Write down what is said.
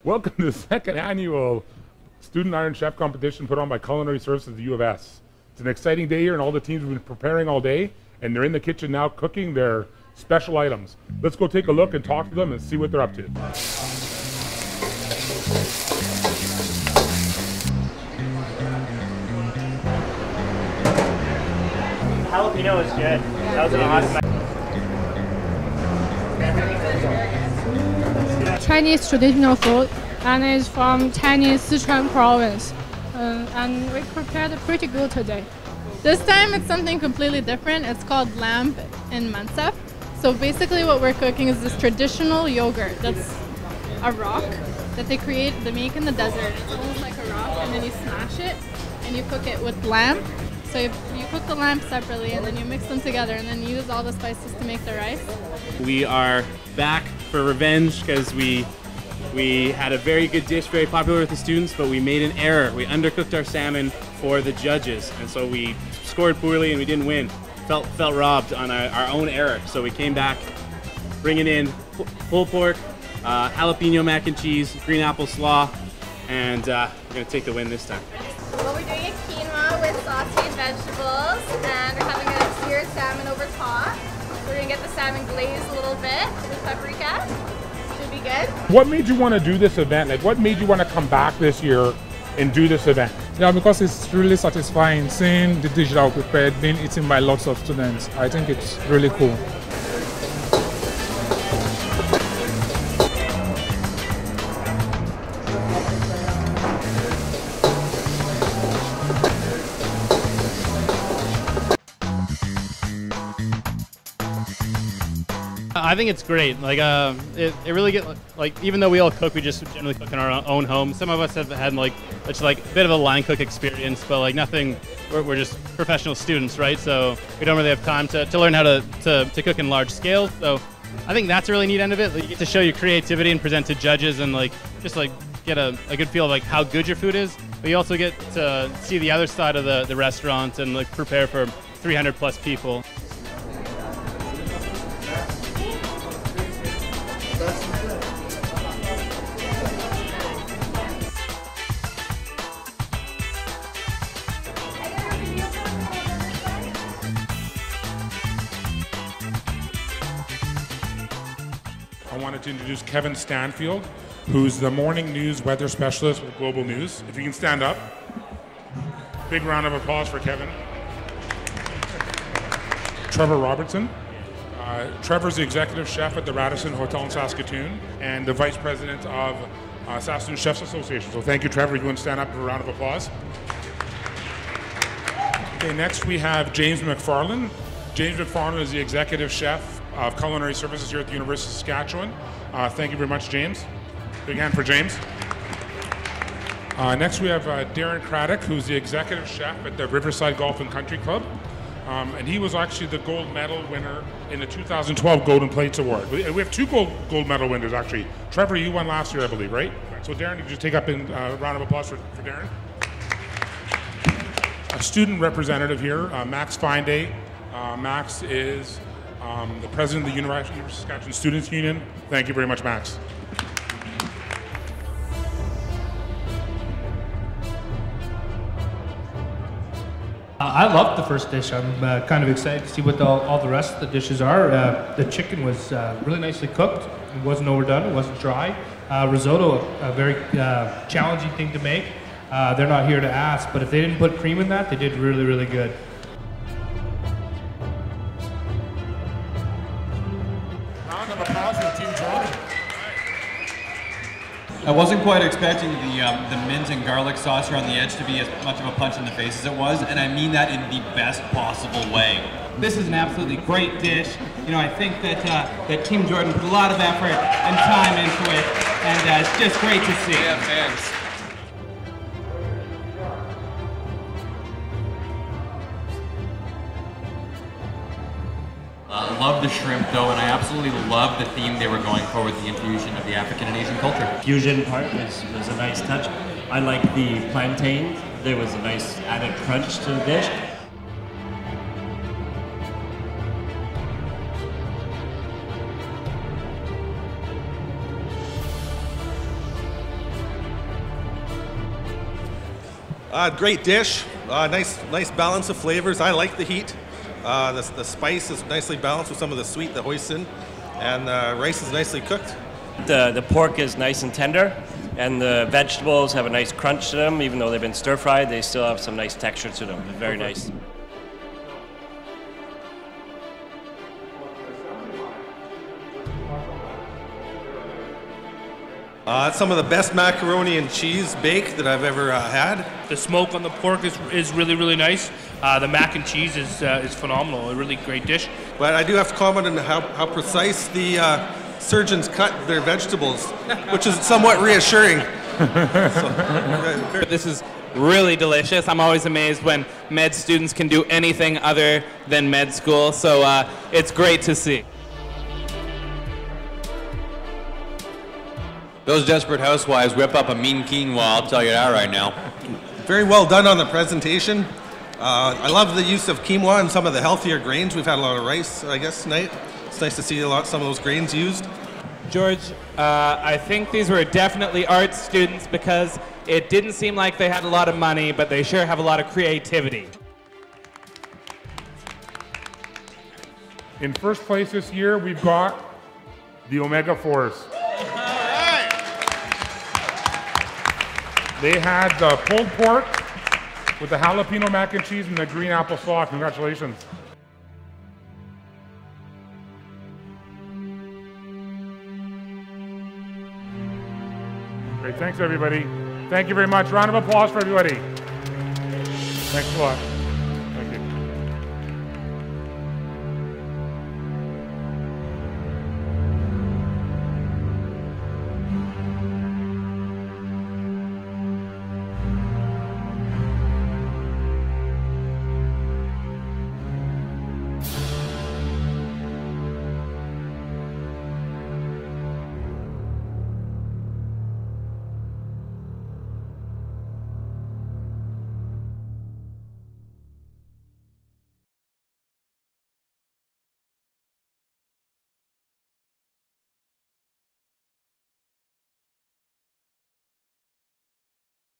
Welcome to the second annual Student Iron Chef competition put on by Culinary Services of the U of S. It's an exciting day here, and all the teams have been preparing all day, and they're in the kitchen now cooking their special items. Let's go take a look and talk to them and see what they're up to. Jalapeno is good. That was an awesome. Chinese traditional food, and it's from Chinese Sichuan province, and we prepared it pretty good today. This time it's something completely different. It's called lamb in mansaf. So basically what we're cooking is this traditional yogurt that's a rock that they make in the desert. It's almost like a rock, and then you smash it and you cook it with lamb. So you cook the lamb separately and then you mix them together and then use all the spices to make the rice. We are back for revenge because we had a very good dish, very popular with the students, but we made an error. We undercooked our salmon for the judges, and so we scored poorly and we didn't win. Felt robbed on our own error. So we came back, bringing in pulled pork, jalapeno mac and cheese, green apple slaw, and we're gonna take the win this time. Well, we're doing a quinoa with sauteed vegetables, and we're having a seared salmon over top. We're gonna get the salmon glazed a little bit with paprika. Should be good. What made you want to do this event? Like, what made you want to come back this year and do this event? Yeah, because it's really satisfying seeing the dish that we prepared being eaten by lots of students. I think it's really cool. I think it's great. Like, it really get like, even though we all cook, we just generally cook in our own home. Some of us have had it's like a bit of a line cook experience, but like nothing. We're just professional students, right? So we don't really have time to learn how to cook in large scale. So I think that's a really neat end of it. Like, you get to show your creativity and present to judges, and just get a good feel of like how good your food is. But you also get to see the other side of the restaurant and like prepare for 300 plus people. I wanted to introduce Kevin Stanfield, who's the morning news weather specialist with Global News. If you can stand up. Big round of applause for Kevin. Trevor Robertson. Trevor's the executive chef at the Radisson Hotel in Saskatoon and the vice president of Saskatoon Chefs Association. So thank you, Trevor. You want to stand up for a round of applause? Okay, next we have James McFarland. James McFarland is the executive chef of Culinary Services here at the University of Saskatchewan. Thank you very much, James. Big hand for James. Next we have Darren Craddock, who's the executive chef at the Riverside Golf and Country Club. And he was actually the gold medal winner in the 2012 Golden Plates Award. We have two gold medal winners, actually. Trevor, you won last year, I believe, right? So Darren, you just take up a round of applause for Darren. A student representative here, Max Fineday. Max is the president of the University of Saskatchewan Students' Union. Thank you very much, Max. I loved the first dish. I'm kind of excited to see what all the rest of the dishes are. The chicken was really nicely cooked. It wasn't overdone. It wasn't dry. Risotto, a very challenging thing to make. They're not here to ask, but if they didn't put cream in that, they did really, really good. Round of applause for Team Jordan. I wasn't quite expecting the mint and garlic sauce here on the edge to be as much of a punch in the face as it was, and I mean that in the best possible way. This is an absolutely great dish. You know, I think that Team Jordan put a lot of effort and time into it, and it's just great to see. Yeah, thanks. Love the shrimp though, and I absolutely love the theme they were going for with the infusion of the African and Asian culture. Fusion part was a nice touch. I like the plantain. There was a nice added crunch to the dish. Great dish. Nice balance of flavors. I like the heat. The spice is nicely balanced with some of the sweet, the hoisin, and the rice is nicely cooked. The pork is nice and tender, and the vegetables have a nice crunch to them. Even though they've been stir-fried, they still have some nice texture to them. Very nice. It's some of the best macaroni and cheese bake that I've ever had. The smoke on the pork is really, really nice. The mac and cheese is phenomenal. A really great dish. But I do have to comment on how precise the surgeons cut their vegetables, which is somewhat reassuring. This is really delicious. I'm always amazed when med students can do anything other than med school, so it's great to see. Those desperate housewives whip up a mean quinoa, I'll tell you that right now. Very well done on the presentation. I love the use of quinoa and some of the healthier grains. We've had a lot of rice, I guess, tonight. It's nice to see some of those grains used. George, I think these were definitely art students because it didn't seem like they had a lot of money, but they sure have a lot of creativity. In first place this year, we've got the Omega 4s. They had the pulled pork with the jalapeno mac and cheese and the green apple sauce. Congratulations. Great, thanks everybody. Thank you very much. Round of applause for everybody. Thanks a lot.